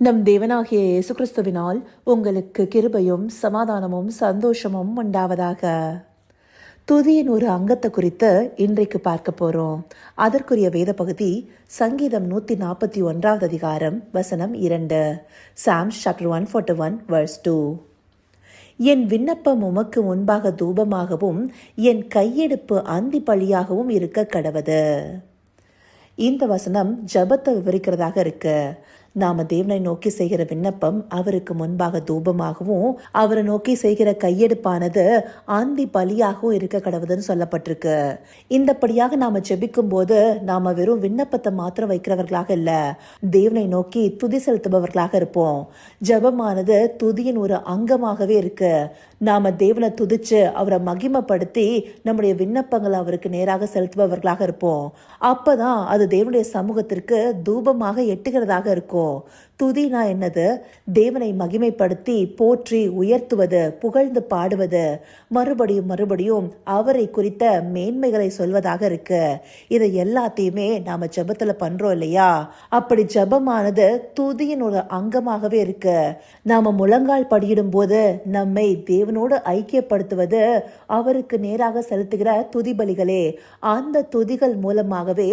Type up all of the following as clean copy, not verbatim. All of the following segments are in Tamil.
நம் தேவனாகிய இயேசு கிறிஸ்துவினால் உங்களுக்கு கிருபையும் சமாதானமும் சந்தோஷமும் உண்டாவதாக. துதியின் ஒரு அங்கத்தை குறித்து இன்றைக்கு பார்க்க போறோம். அதற்குரிய வேத பகுதி சங்கீதம் 141 அதிகாரம் வசனம் 2. Psalms chapter 141 verse 2. என் விண்ணப்பம் உமக்கு முன்பாக தூபமாகவும் என் கையெடுப்பு அந்தி பலியாகவும் இருக்க கடவது. இந்த வசனம் ஜபத்தை விவரிக்கிறதாக இருக்கு. நாம தேவனை நோக்கி செய்கிற விண்ணப்பம் அவருக்கு முன்பாக தூபமாகவும் அவரை நோக்கி செய்கிற கையெடுப்பானது ஆந்தி பலியாகவும் இருக்க கடவுதுன்னு சொல்லப்பட்டிருக்கு. இந்தபடியாக நாம ஜெபிக்கும் போது நாம வெறும் விண்ணப்பத்தை மாத்திரம் வைக்கிறவர்களாக இல்ல, தேவனை நோக்கி துதி செலுத்துபவர்களாக இருப்போம். ஜபமானது துதியின் ஒரு அங்கமாகவே இருக்கு. நாம தேவனை துதிச்சு அவரை மகிமைப்படுத்தி நம்முடைய விண்ணப்பங்களை அவருக்கு நேராக செலுத்துபவர்களாக இருப்போம். அப்பதான் அது தேவனுடைய சமூகத்திற்கு தூபமாக எட்டுகிறதாக இருக்கும். துதினா என்னது? தேவனை மகிமைப்படுத்தி போற்றி உயர்த்துவது, புகழ்ந்து பாடுவது, மறுபடியும் மறுபடியும் அவரை குறித்த மேன்மைகளை சொல்வதாக இருக்கு. இதை எல்லாத்தையுமே நாம ஜபத்துல பண்றோம் இல்லையா? அப்படி ஜபமானது துதியின் ஒரு அங்கமாகவே இருக்கு. நாம முழங்கால் படியிடும் போது நம்மை தேவனோடு ஐக்கியப்படுத்துவது அவருக்கு நேராக செலுத்துகிற துதி பலிகளே. அந்த துதிகள் மூலமாகவே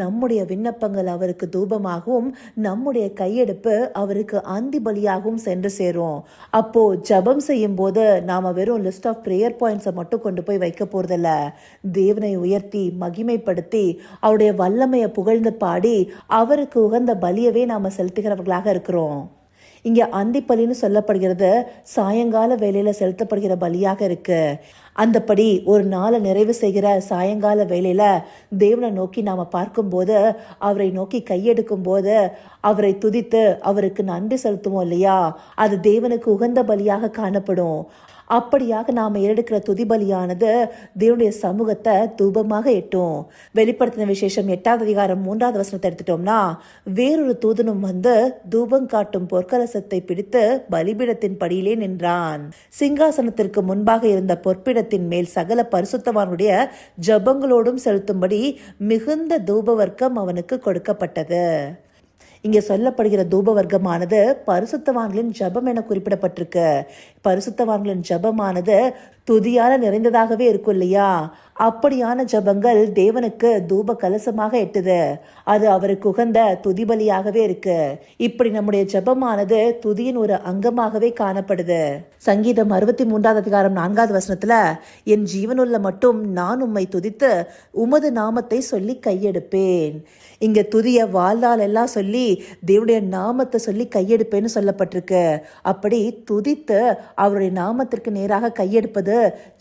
நம்முடைய விண்ணப்பங்கள் அவருக்கு தூபமாகவும் நம்முடைய கையெடுப்பு அவருக்கு அந்தி பலியாகவும் சென்று சேரும். அப்போ ஜபம் செய்யும் போது நாம வெறும் லிஸ்ட் ஆஃப் பிரேயர் பாயிண்ட்ஸை மட்டும் கொண்டு போய் வைக்க போறதில்ல. தேவனை உயர்த்தி மகிமைப்படுத்தி அவருடைய வல்லமையை புகழ்ந்து பாடி அவருக்கு உகந்த பலியவே நாம செலுத்துகிறவர்களாக இருக்கிறோம். இங்க அந்தி பலின்னு சொல்லப்படுகிறது சாயங்கால வேலையில செலுத்தப்படுகிற பலியாக இருக்கு. அந்தபடி ஒரு நாளை நிறைவு செய்கிற சாயங்கால வேலையில தேவனை நோக்கி நாம பார்க்கும்போது, அவரை நோக்கி கையெடுக்கும் போது, அவரை துதித்து அவருக்கு நன்றி செலுத்துவோம் இல்லையா? அது தேவனுக்கு உகந்த பலியாக காணப்படும். அப்படியாக நாம எடுக்கிற துதி பலியானது தேவனுடைய சமூகத்தை தூபமாக எட்டும். வெளிப்படுத்தின விசேஷம் 8 அதிகாரம் 3 வசனத்தை எடுத்துட்டோம்னா, வேறொரு தூதனும் வந்து தூபம் காட்டும் பொற்கலசத்தை பிடித்து பலிபீடத்தின் படியிலே நின்றான். சிங்காசனத்திற்கு முன்பாக இருந்த பொற்பிடத்தின் மேல் சகல பரிசுத்தவானுடைய ஜபங்களோடும் செலுத்தும்படி மிகுந்த தூப வர்க்கம் அவனுக்கு கொடுக்கப்பட்டது. இங்க சொல்லப்படுகிற தூப வர்க்கமானது பரிசுத்தவான்களின் ஜபம் என குறிப்பிடப்பட்டிருக்கு. பரிசுத்தவான்களின் ஜபமானது துதியால நிறைந்ததாகவே இருக்கும் இல்லையா? அப்படியான ஜபங்கள் தேவனுக்கு தூப கலசமாக எட்டுது. அது அவருக்கு உகந்த துதிபலியாகவே இருக்கு. இப்படி நம்முடைய ஜபமானது துதியின் ஒரு அங்கமாகவே காணப்படுது. சங்கீதம் 63 அதிகாரம் 4 வசனத்துல, என் ஜீவனுள்ள மட்டும் நான் உம்மை துதித்து உமது நாமத்தை சொல்லி கையெடுப்பேன். இங்க துதிய வாழ்நாள் எல்லாம் சொல்லி தேவனுடைய நாமத்தை சொல்லி கையெடுப்பேன்னு சொல்லப்பட்டிருக்கு. அப்படி துதித்து அவருடைய நாமத்திற்கு நேராக கையெடுப்பது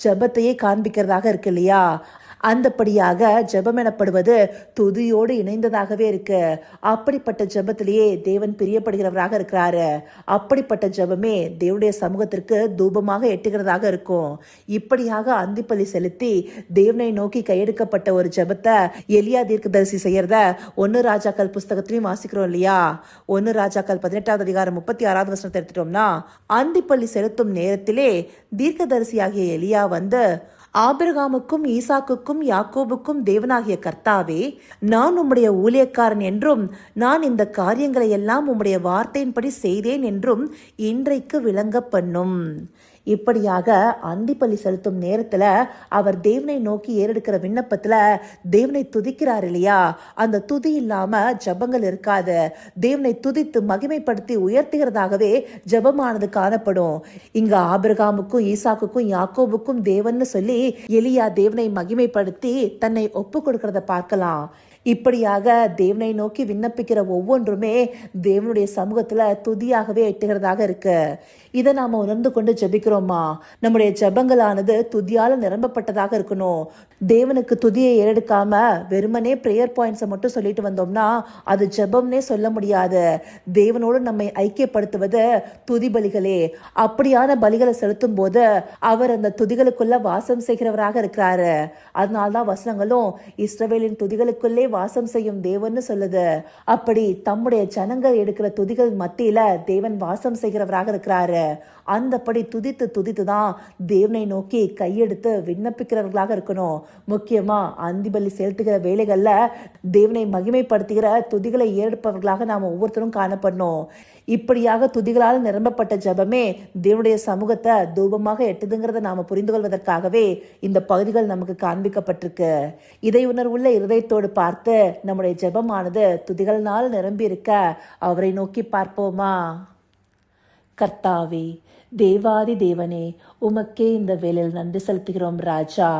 ஜபத்தையே காண்பிக்கிறதாக இருக்கு இல்லையா? அந்தபடியாக ஜபம் எனப்படுவது துதியோடு இணைந்ததாகவே இருக்கு. அப்படிப்பட்ட ஜபத்திலேயே தேவன் பிரியப்படுகிறவராக இருக்கிறாரு. அப்படிப்பட்ட ஜபமே தேவனுடைய சமூகத்திற்கு தூபமாக எட்டுகிறதாக இருக்கும். இப்படியாக அந்திப்பலி செலுத்தி தேவனை நோக்கி கையெடுக்கப்பட்ட ஒரு ஜபத்தை எலியா தீர்க்கதரிசி செய்யறத 1 ராஜாக்கள் புஸ்தகத்திலையும் வாசிக்கிறோம் இல்லையா? 1 ராஜாக்கள் 18 அதிகாரம் 36 வசனத்தை எடுத்துட்டோம்னா, அந்திப்பலி செலுத்தும் நேரத்திலே தீர்க்கதரிசியாகிய எலியா வந்து, ஆபிரகாமுக்கும் ஈசாக்குக்கும் யாக்கோபுக்கும் தேவனாகிய கர்த்தாவே, நான் உம்முடைய ஊழியக்காரன் என்றும் நான் இந்த காரியங்களை எல்லாம் உம்முடைய வார்த்தையின்படி செய்தேன் என்றும் இன்றைக்கு விளங்க பண்ணும். இப்படியாக அந்திப்பலி செலுத்தும் நேரத்துல அவர் தேவனை நோக்கி ஏறெடுக்கிற விண்ணப்பத்துல தேவனை துதிக்கிறார் இல்லையா? அந்த துதி இல்லாம ஜபங்கள் இருக்காது. தேவனை துதித்து மகிமைப்படுத்தி உயர்த்துகிறதாகவே ஜபமானது காணப்படும். இங்க ஆபிரகாமுக்கும் ஈசாக்குக்கும் யாக்கோபுக்கும் தேவன்னு சொல்லி எலியா தேவனை மகிமைப்படுத்தி தன்னை ஒப்பு கொடுக்கறத பார்க்கலாம். இப்படியாக தேவனை நோக்கி விண்ணப்பிக்கிற ஒவ்வொன்றுமே தேவனுடைய சமூகத்துல துதியாகவே எட்டுகிறதாக இருக்கு. இதை நாம உணர்ந்து கொண்டு ஜபிக்கிறோமா? நம்முடைய ஜபங்களானது துதியால நிரம்பப்பட்டதாக இருக்கணும். தேவனுக்கு துதியை ஏறெடுக்காம வெறுமனே பிரேயர் பாயிண்ட்ஸை மட்டும் சொல்லிட்டு வந்தோம்னா அது ஜபம்னே சொல்ல முடியாது. தேவனோடு நம்மை ஐக்கியப்படுத்துவது துதி பலிகளே. அப்படியான பலிகளை செலுத்தும் போது அவர் அந்த துதிகளுக்குள்ள வாசம் செய்கிறவராக இருக்கிறாரு. அதனால்தான் வசனங்களும் இஸ்ரவேலின் துதிகளுக்குள்ளே வாசம் செய்யும் தேவன்னு சொல்லுது. அப்படி தம்முடைய ஜனங்கள் எடுக்கிற துதிகள் மத்தியில தேவன் வாசம் செய்கிறவராக இருக்கிறாரு. அந்தபடி துதித்து துதித்து தான் தேவனை நோக்கி கையெடுத்து விண்ணப்பிக்கிறவர்களாக இருக்கணும். முக்கியமா அந்திபலி செலுத்துகிற வேலைகள்ல தேவனை மகிமைப்படுத்துகிற துதிகளை ஏற்பவர்களாக நாம ஒவ்வொருத்தரும் காணப்படணும். இப்படியாக துதிகளால் நிரம்பப்பட்ட ஜெபமே தேவனுடைய சமூகத்தை தூபமாக எட்டுதுங்கிறத நாம புரிந்து கொள்வதற்காகவே இந்த பகுதிகள் நமக்கு காண்பிக்கப்பட்டிருக்கு. இதை உணர்வுள்ள இருதயத்தோடு பார்த்து நம்முடைய ஜெபமானது துதிகளினால் நிரம்பி இருக்க அவரை நோக்கி பார்ப்போமா? கர்த்தாவே, தேவாதி தேவனே, உமக்கே இந்த வேளையில் நன்றி செலுத்துகிறோம் ராஜா.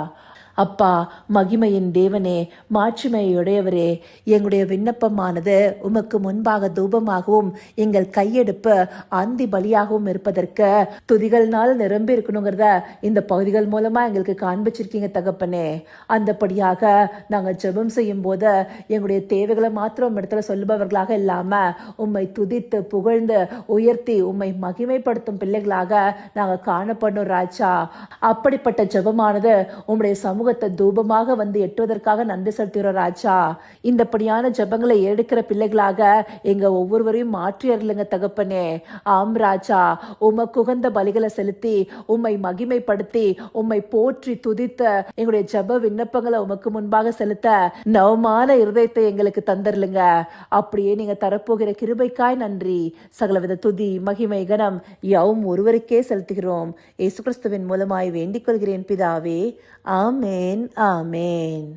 அப்பா, மகிமையின் தேவனே, மாட்சிமையுடையவரே, எங்களுடைய விண்ணப்பமானது உமக்கு முன்பாக தூபமாகவும் எங்கள் கையெடுப்பு அந்தி பலியாகவும் இருப்பதற்கு துதிகள்னால் நிரம்பி இருக்கணுங்கிறத இந்த பகுதிகள் மூலமா எங்களுக்கு காண்பிச்சிருக்கீங்க தகப்பனே. அந்தபடியாக நாங்கள் ஜெபம் செய்யும் போது எங்களுடைய தேவைகளை மாத்திரம் இடத்துல சொல்லுபவர்களாக இல்லாம உம்மை துதித்து புகழ்ந்து உயர்த்தி உம்மை மகிமைப்படுத்தும் பிள்ளைகளாக நாங்கள் காணப்படணும் ராஜா. அப்படிப்பட்ட ஜெபமானது உம்முடைய சமூகத்தை தூபமாக வந்து எட்டுவதற்காக நன்றி செலுத்துகிறோம் ராஜா. இந்தப்படியான ஜெபங்களை எடுக்கிற பிள்ளைகளாக எங்க ஒவ்வொருவரையும் மாற்றி அருளுங்க தகப்பனே. ஆம் ராஜா, உமக்கு உகந்த பலிகளை செலுத்தி உம்மை மகிமைப்படுத்தி உம்மை போற்றி துதித்த எங்களுடைய ஜெப விண்ணப்பங்களை உமக்கு முன்பாக செலுத்த நவமான இருதயத்தை எங்களுக்கு தந்தருளுங்க. அப்படியே நீங்க தரப்போகிற கிருபைக்காய் நன்றி. சகலவித துதி மகிமை கனம் யாவும் ஒருவருக்கே செலுத்துகிறோம். இயேசு கிறிஸ்துவின் மூலமாய் வேண்டிக் கொள்கிறேன் பிதாவே. ஆமென், ஆமென்.